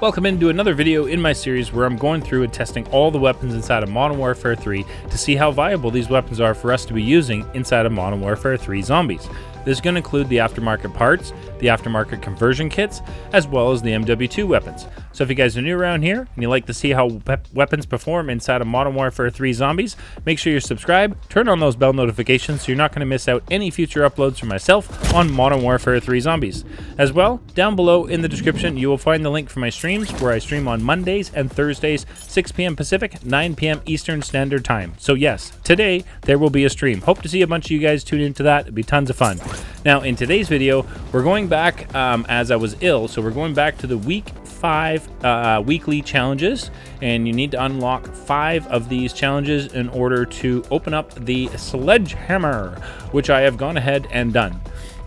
Welcome into another video in my series where I'm going through and testing all the weapons inside of Modern Warfare 3 to see how viable these weapons are for us to be using inside of Modern Warfare 3 Zombies. This is going to include the aftermarket parts, the aftermarket conversion kits, as well as the MW2 weapons. So if you guys are new around here and you like to see how weapons perform inside of Modern Warfare 3 Zombies, make sure you subscribe, turn on those bell notifications so you're not going to miss out any future uploads from myself on Modern Warfare 3 Zombies. As well, down below in the description you will find the link for my streams where I stream on Mondays and Thursdays, 6 p.m. Pacific, 9 p.m. Eastern Standard Time. So yes, today there will be a stream. Hope to see a bunch of you guys tune into that. It'd be tons of fun. Now in today's video, we're going back as I was ill, so we're going back to the week 5 weekly challenges, and you need to unlock 5 of these challenges in order to open up the Sledgehammer, which I have gone ahead and done.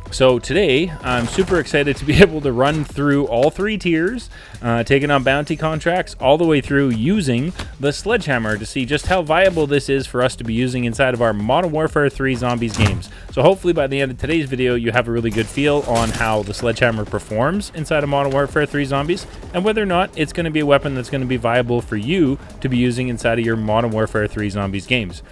So today, I'm super excited to be able to run through all 3 tiers, taking on bounty contracts all the way through using the Sledgehammer to see just how viable this is for us to be using inside of our Modern Warfare 3 Zombies games. So hopefully by the end of today's video, you have a really good feel on how the Sledgehammer performs inside of Modern Warfare 3 Zombies, and whether or not it's going to be a weapon that's going to be viable for you to be using inside of your Modern Warfare 3 Zombies games.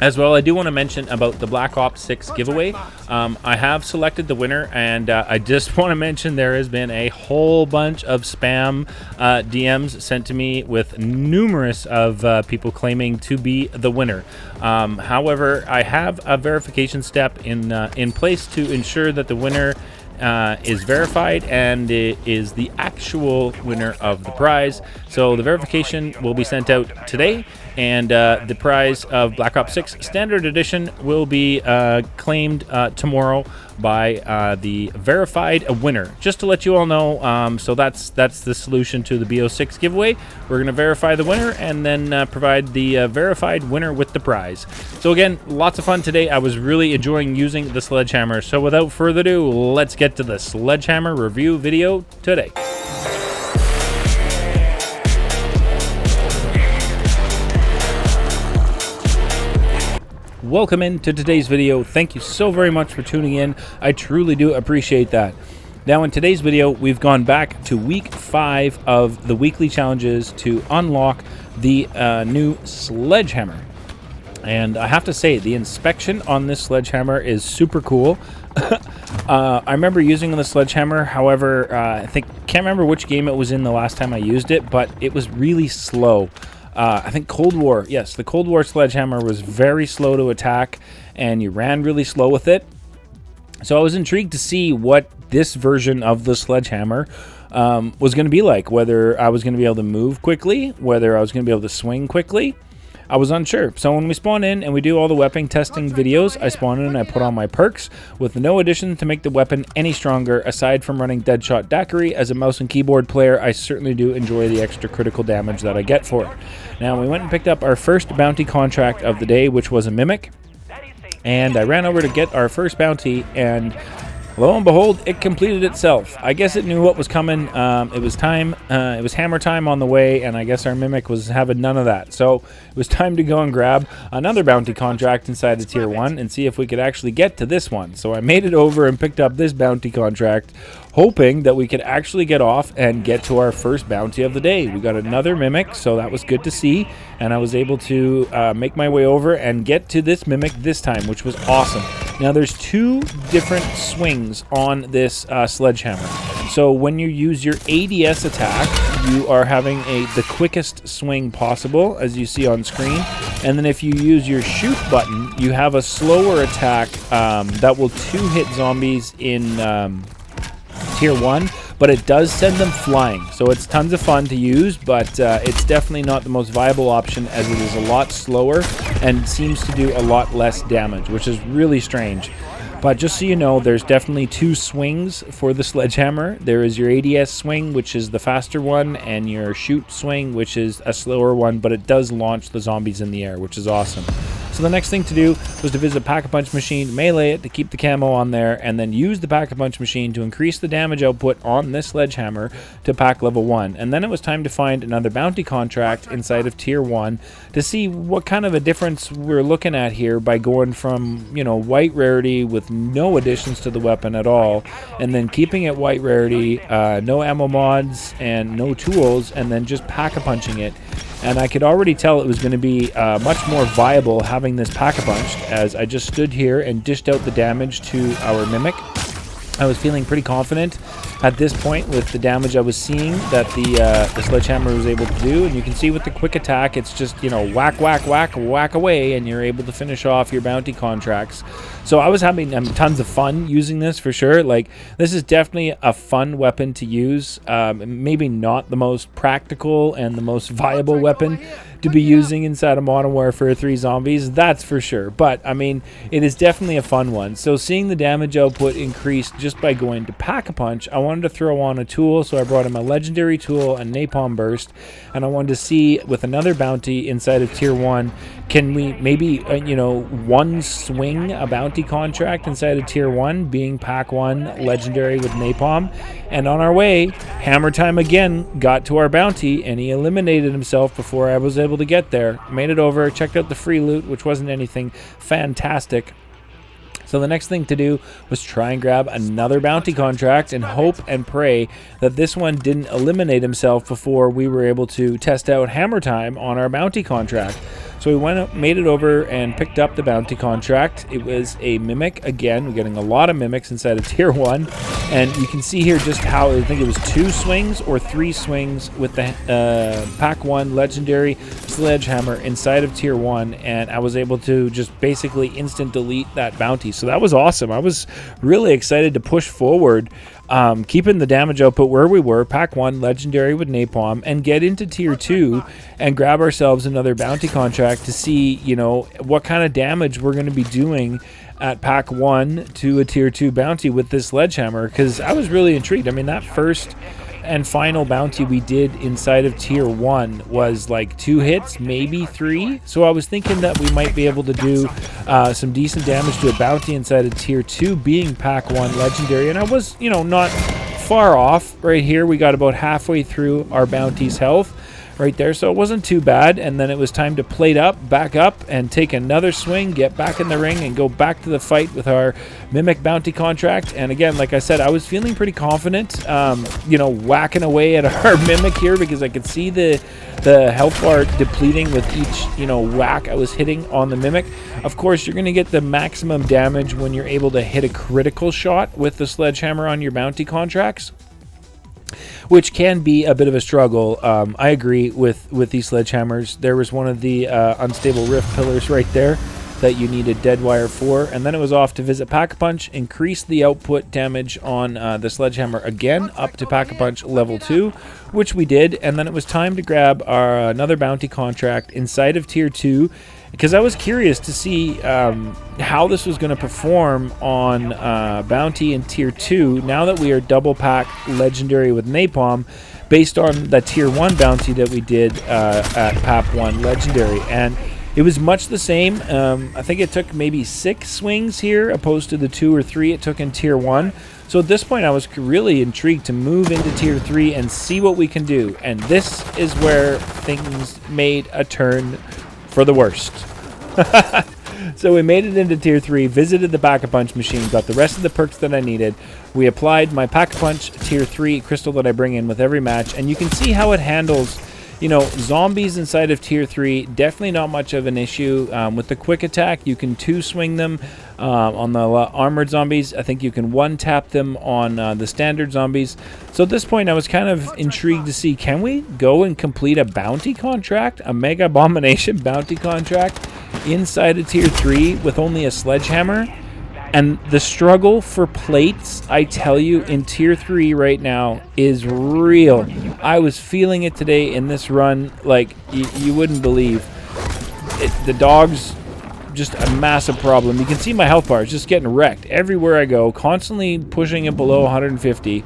As well, I do want to mention about the Black Ops 6 giveaway. I have selected the winner, and I just want to mention there has been a whole bunch of spam DMs sent to me with numerous of people claiming to be the winner. However, I have a verification step in place to ensure that the winner is verified and it is the actual winner of the prize. So the verification will be sent out today, and the prize of Black Ops 6 Standard Edition will be claimed tomorrow by the verified winner. Just to let you all know, so that's the solution to the BO6 giveaway. We're going to verify the winner and then provide the verified winner with the prize. So again, lots of fun today. I was really enjoying using the Sledgehammer. So without further ado, let's get to the Sledgehammer review video today. Welcome into today's video. Thank you so very much for tuning in. I truly do appreciate that. Now in today's video, we've gone back to week 5 of the weekly challenges to unlock the new Sledgehammer. And I have to say, the inspection on this Sledgehammer is super cool. I remember using the Sledgehammer, however, can't remember which game it was in the last time I used it, but it was really slow. I think Cold War, yes, the Cold War Sledgehammer was very slow to attack, and you ran really slow with it. So I was intrigued to see what this version of the Sledgehammer was going to be like, whether I was going to be able to move quickly, whether I was going to be able to swing quickly. I was unsure. So when we spawn in and we do all the weapon testing videos, I spawn in and I put on my perks with no addition to make the weapon any stronger. Aside from running Deadshot Daiquiri, as a mouse and keyboard player, I certainly do enjoy the extra critical damage that I get for it. Now, we went and picked up our first bounty contract of the day, which was a Mimic. And I ran over to get our first bounty, and lo and behold, it completed itself. I guess it knew what was coming. It was time. It was hammer time on the way, and I guess our Mimic was having none of that. So it was time to go and grab another bounty contract inside the tier 1 and see if we could actually get to this one. So I made it over and picked up this bounty contract, hoping that we could actually get off and get to our first bounty of the day. We got another Mimic, so that was good to see, and I was able to make my way over and get to this Mimic this time, which was awesome. Now there's 2 different swings on this Sledgehammer. So when you use your ADS attack, you are having the quickest swing possible, as you see on screen. And then if you use your shoot button, you have a slower attack that will 2-hit zombies in tier 1, but it does send them flying. So it's tons of fun to use, but it's definitely not the most viable option, as it is a lot slower and seems to do a lot less damage, which is really strange. But just so you know, there's definitely 2 swings for the Sledgehammer. There is your ADS swing, which is the faster one, and your shoot swing, which is a slower one, but it does launch the zombies in the air, which is awesome. So the next thing to do was to visit Pack-a-Punch machine, melee it to keep the camo on there, and then use the Pack-a-Punch machine to increase the damage output on this Sledgehammer to pack level 1. And then it was time to find another bounty contract inside of tier 1 to see what kind of a difference we're looking at here by going from, you know, white rarity with no additions to the weapon at all, and then keeping it white rarity, no ammo mods and no tools, and then just pack-a-punching it. And I could already tell it was going to be much more viable having this pack-a-punched, as I just stood here and dished out the damage to our Mimic. I was feeling pretty confident at this point with the damage I was seeing that the Sledgehammer was able to do. And you can see with the quick attack, it's just, you know, whack, whack, whack, whack away, and you're able to finish off your bounty contracts. So I was having tons of fun using this for sure. Like, this is definitely a fun weapon to use. Maybe not the most practical and the most viable weapon to be using inside of Modern Warfare 3 Zombies, that's for sure. But, I mean, it is definitely a fun one. So seeing the damage output increase just by going to Pack-a-Punch, I wanted to throw on a tool, so I brought in my legendary tool and Napalm Burst, and I wanted to see with another bounty inside of Tier 1, can we maybe, you know, one swing a bounty contract inside of Tier 1, being Pack 1 Legendary with Napalm. And on our way, Hammer Time again got to our bounty, and he eliminated himself before I was able to get there. Made it over, checked out the free loot, which wasn't anything fantastic. So the next thing to do was try and grab another bounty contract and hope and pray that this one didn't eliminate himself before we were able to test out Hammer Time on our bounty contract. So we went up, made it over, and picked up the bounty contract. It was a Mimic. Again, we're getting a lot of Mimics inside of Tier 1. And you can see here just how, I think it was 2 swings or 3 swings with the Pack 1 Legendary Sledgehammer inside of Tier 1. And I was able to just basically instant delete that bounty. So that was awesome. I was really excited to push forward, keeping the damage output where we were, Pack 1 Legendary with Napalm, and get into Tier 2 and grab ourselves another bounty contract to see, you know, what kind of damage we're going to be doing at Pack 1 to a Tier 2 bounty with this Sledgehammer, because I was really intrigued. I mean, that first and final bounty we did inside of Tier 1 was like 2 hits, maybe 3. So I was thinking that we might be able to do some decent damage to a bounty inside of Tier 2 being Pack 1 Legendary. And I was, you know, not far off right here. We got about halfway through our bounty's health right there, so it wasn't too bad. And then it was time to plate up, back up, and take another swing, get back in the ring, and go back to the fight with our Mimic bounty contract. And again, like I said, I was feeling pretty confident, you know, whacking away at our Mimic here, because I could see the health bar depleting with each, you know, whack I was hitting on the Mimic. Of course, you're going to get the maximum damage when you're able to hit a critical shot with the Sledgehammer on your bounty contracts, which can be a bit of a struggle. I agree with these Sledgehammers. There was one of the unstable rift pillars right there that you needed dead wire for, and then it was off to visit Pack-a-Punch, increase the output damage on the Sledgehammer again up to Pack-a-Punch level 2, which we did. And then it was time to grab our another bounty contract inside of Tier 2, because I was curious to see how this was going to perform on bounty in Tier 2 now that we are double pack Legendary with Napalm, based on the Tier 1 bounty that we did at Pap 1 Legendary. And it was much the same. I think it took maybe 6 swings here opposed to the 2 or 3 it took in Tier 1. So at this point, I was really intrigued to move into Tier 3 and see what we can do. And this is where things made a turn for the worst. So we made it into Tier 3, visited the Pack-a-Punch machine, got the rest of the perks that I needed. We applied my Pack-a-Punch Tier 3 crystal that I bring in with every match, and you can see how it handles, you know, zombies inside of Tier 3. Definitely not much of an issue. With the quick attack, you can 2-swing them on the armored zombies. I think you can 1-tap them on the standard zombies. So at this point, I was kind of intrigued to see, can we go and complete a bounty contract, a Mega Abomination bounty contract inside of Tier 3 with only a Sledgehammer? And the struggle for plates, I tell you, in Tier 3 right now is real. I was feeling it today in this run like you wouldn't believe. The dogs, just a massive problem. You can see my health bar is just getting wrecked everywhere I go, constantly pushing it below 150.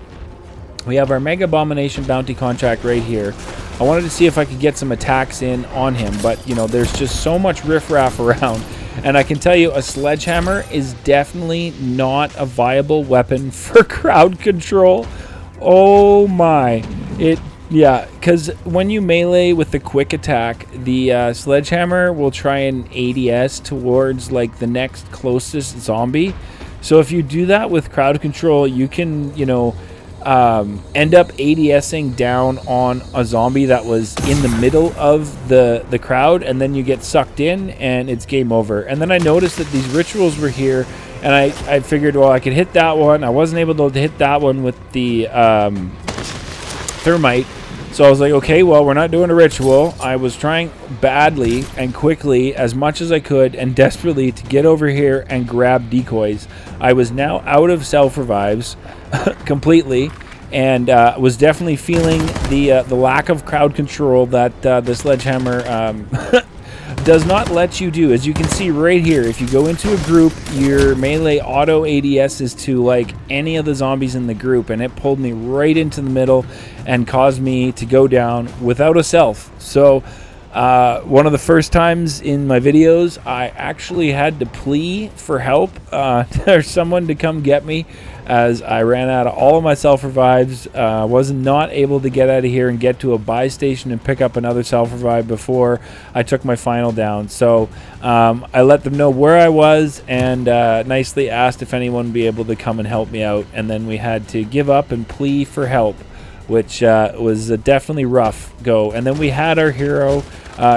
We have our Mega Abomination bounty contract right here. I wanted to see if I could get some attacks in on him, but, you know, there's just so much riffraff around. And I can tell you, a sledgehammer is definitely not a viable weapon for crowd control. Oh my. Yeah, because when you melee with the quick attack, the sledgehammer will try and ADS towards like the next closest zombie. So if you do that with crowd control, you can, you know, end up ADSing down on a zombie that was in the middle of the crowd, and then you get sucked in and it's game over. And then I noticed that these rituals were here, and I figured, well, I could hit that one. I wasn't able to hit that one with the thermite. So I was like, okay, well, we're not doing a ritual. I was trying badly and quickly, as much as I could, and desperately to get over here and grab decoys. I was now out of self-revives completely, and was definitely feeling the lack of crowd control that the sledgehammer does not let you do. As you can see right here, if you go into a group, your melee auto ADSs to like any of the zombies in the group, and it pulled me right into the middle and caused me to go down without a self. So one of the first times in my videos, I actually had to plea for help for someone to come get me, as I ran out of all of my self-revives. Was not able to get out of here and get to a buy station and pick up another self-revive before I took my final down. So I let them know where I was, and nicely asked if anyone would be able to come and help me out. And then we had to give up and plea for help, which was a definitely rough go. And then we had our hero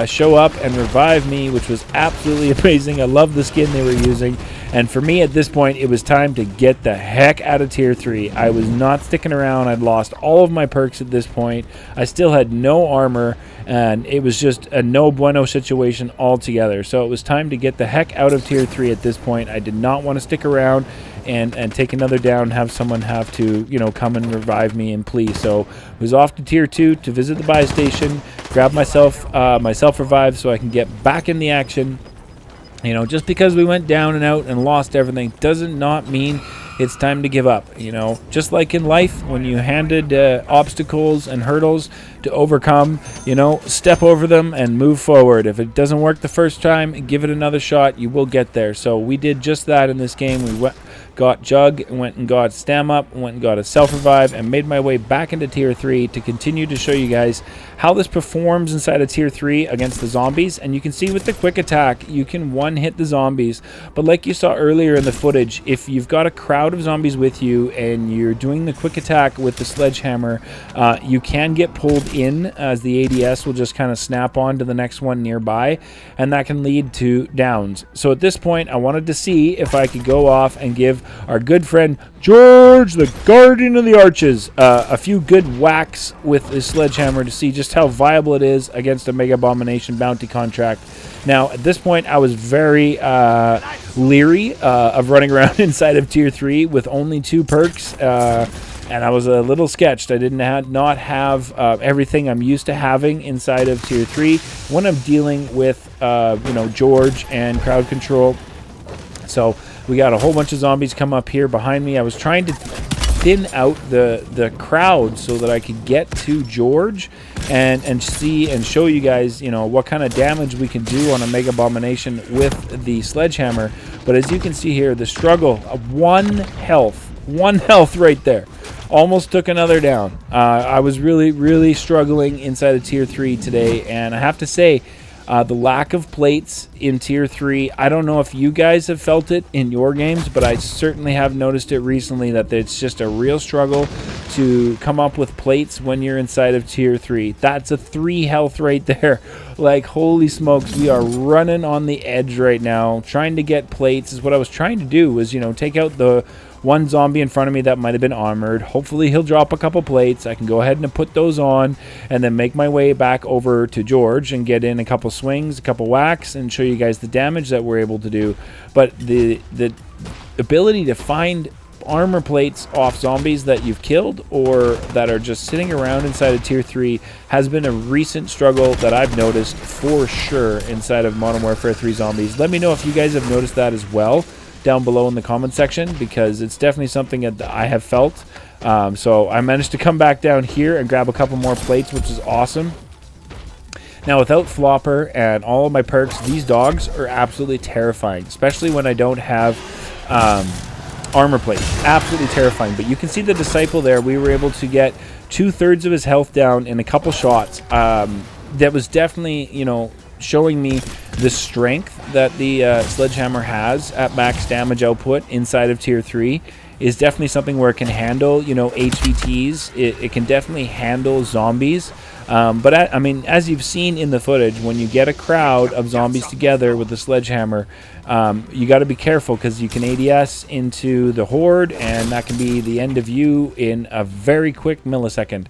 show up and revive me, which was absolutely amazing. I love the skin they were using. And for me at this point, it was time to get the heck out of tier 3. I was not sticking around. I'd lost all of my perks at this point. I still had no armor, and it was just a no bueno situation altogether. So it was time to get the heck out of tier 3 at this point. I did not want to stick around and take another down, have someone have to, you know, come and revive me and plea. So I was off to tier 2 to visit the buy station, grab myself my self-revive so I can get back in the action. You know, just because we went down and out and lost everything doesn't not mean it's time to give up. You know, just like in life, when you handed obstacles and hurdles to overcome, you know, step over them and move forward. If it doesn't work the first time, give it another shot. You will get there. So we did just that in this game. We got Jug, went and got Stam Up, went and got a self-revive, and made my way back into tier 3 to continue to show you guys how this performs inside of tier 3 against the zombies. And you can see with the quick attack, you can one-hit the zombies. But like you saw earlier in the footage, if you've got a crowd of zombies with you and you're doing the quick attack with the sledgehammer, you can get pulled in, as the ADS will just kind of snap on to the next one nearby, and that can lead to downs. So at this point, I wanted to see if I could go off and give our good friend Zhorde, the Guardian of the Arches, a few good whacks with his sledgehammer to see just how viable it is against a Mega Abomination bounty contract. Now, at this point, I was very leery of running around inside of tier 3 with only 2 perks, and I was a little sketched. I not have everything I'm used to having inside of tier 3 when I'm dealing with you know, Zhorde and crowd control. So we got a whole bunch of zombies come up here behind me. I was trying to thin out the crowd so that I could get to Zhorde and see and show you guys, you know, what kind of damage we can do on a Mega Abomination with the sledgehammer. But as you can see here, the struggle of one health right there. Almost took another down. I was really struggling inside of tier 3 today, and I have to say, the lack of plates in tier 3, I don't know if you guys have felt it in your games, but I certainly have noticed it recently that it's just a real struggle to come up with plates when you're inside of tier 3. That's a 3 health right there. Like, holy smokes, we are running on the edge right now. Trying to get plates is what I was trying to do, was, you know, take out the one zombie in front of me that might have been armored. Hopefully he'll drop a couple plates. I can go ahead and put those on and then make my way back over to Zhorde and get in a couple swings, a couple whacks, and show you guys the damage that we're able to do. But the ability to find armor plates off zombies that you've killed or that are just sitting around inside of tier 3 has been a recent struggle that I've noticed for sure inside of Modern Warfare 3 Zombies. Let me know if you guys have noticed that as well down below in the comment section, because it's definitely something that I have felt. So I managed to come back down here and grab a couple more plates, which is awesome. Now, without Flopper and all of my perks, these dogs are absolutely terrifying, especially when I don't have armor plate. Absolutely terrifying. But you can see the Disciple there. We were able to get 2/3 of his health down in a couple shots. That was definitely, you know, showing me the strength that the Sledgehammer has at max damage output inside of tier 3 is definitely something where it can handle, you know, HVTs. It can definitely handle zombies. But I mean, as you've seen in the footage, when you get a crowd of zombies together with the Sledgehammer, you got to be careful because you can ADS into the Horde, and that can be the end of you in a very quick millisecond.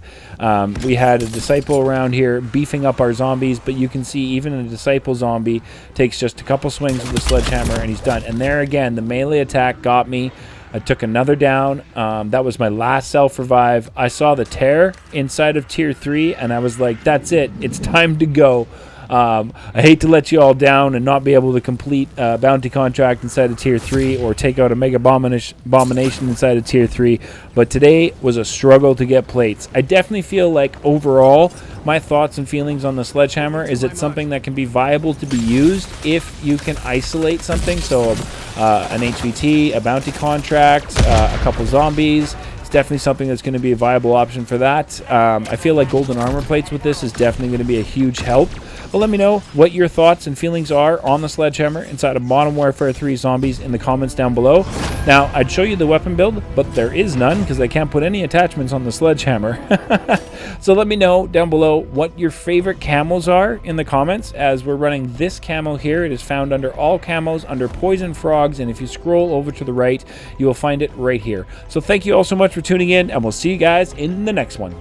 We had a Disciple around here beefing up our zombies, but you can see even a Disciple zombie takes just a couple swings with the Sledgehammer and he's done. And there again, the melee attack got me. I took another down. That was my last self-revive. I saw the tear inside of tier 3, and I was like, that's it. It's time to go. I hate to let you all down and not be able to complete a bounty contract inside of tier 3 or take out a mega abomination inside of tier 3, but today was a struggle to get plates. I definitely feel like overall my thoughts and feelings on the Sledgehammer is it's something that can be viable to be used if you can isolate something. So an HVT, a bounty contract, a couple zombies. It's definitely something that's going to be a viable option for that. I feel like golden armor plates with this is definitely going to be a huge help. But let me know what your thoughts and feelings are on the Sledgehammer inside of Modern Warfare 3 Zombies in the comments down below. Now, I'd show you the weapon build, but there is none because I can't put any attachments on the Sledgehammer. So let me know down below what your favorite camos are in the comments, as we're running this camo here. It is found under all camos, under Poison Frogs, and if you scroll over to the right, you will find it right here. So thank you all so much for tuning in, and we'll see you guys in the next one.